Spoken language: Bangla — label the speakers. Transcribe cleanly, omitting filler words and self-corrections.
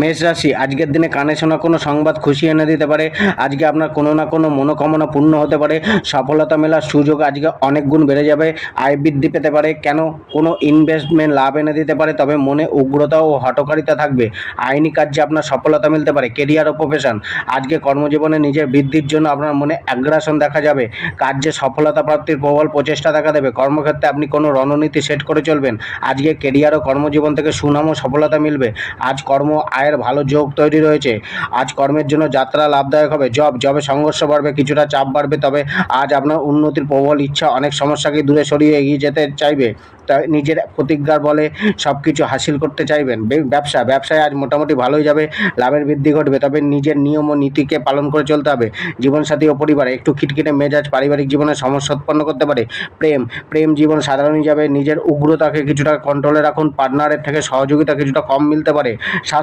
Speaker 1: মেষ রাশি, আজকের দিনে কানে শোনা কোনো সংবাদ খুশি এনে দিতে পারে। আজকে আপনার কোনো না কোনো মনোকামনা পূর্ণ হতে পারে। সফলতা মেলার সুযোগ আজকে অনেক গুণ বেড়ে যাবে। আয় বৃদ্ধি পেতে পারে। কেন? কোনো ইনভেস্টমেন্ট লাভ এনে দিতে পারে, তবে মনে উগ্রতা ও হঠকারিতা থাকবে। আইনি কার্যে আপনার সফলতা মিলতে পারে। কেরিয়ার ও প্রফেশন, আজকে কর্মজীবনে নিজের বৃদ্ধির জন্য আপনার মনে আগ্রাসন দেখা যাবে। কার্যে সফলতা প্রাপ্তির প্রবল প্রচেষ্টা দেখা দেবে। কর্মক্ষেত্রে আপনি কোনো রণনীতি সেট করে চলবেন। আজকে কেরিয়ার ও কর্মজীবন থেকে সুনাম ও সফলতা মিলবে। আজ কর্ম আয়ের ভালো যোগ তৈরি রয়েছে। আজ কর্মের জন্য যাত্রা লাভদায়ক হবে। জবে সংঘর্ষ বাড়বে, কিছুটা চাপ বাড়বে, তবে আজ আপনার উন্নতির প্রবল ইচ্ছা অনেক সমস্যাকে দূরে সরিয়ে এগিয়ে যেতে চাইবে। তাই নিজের প্রতিজ্ঞার বলে সব কিছু হাসিল করতে চাইবেন। ব্যবসায় আজ মোটামুটি ভালোই যাবে। লাভের বৃদ্ধি ঘটবে, তবে নিজের নিয়ম ও নীতিকে পালন করে চলতে হবে। জীবনসাথী ও পরিবার একটু খিটখিটে মেজাজ পারিবারিক জীবনে সমস্যা উৎপন্ন করতে পারে। প্রেম জীবন সাধারণই যাবে। নিজের উগ্রতাকে কিছুটা কন্ট্রোলে রাখুন। পার্টনারের থেকে সহযোগিতা কিছুটা কম মিলতে পারে।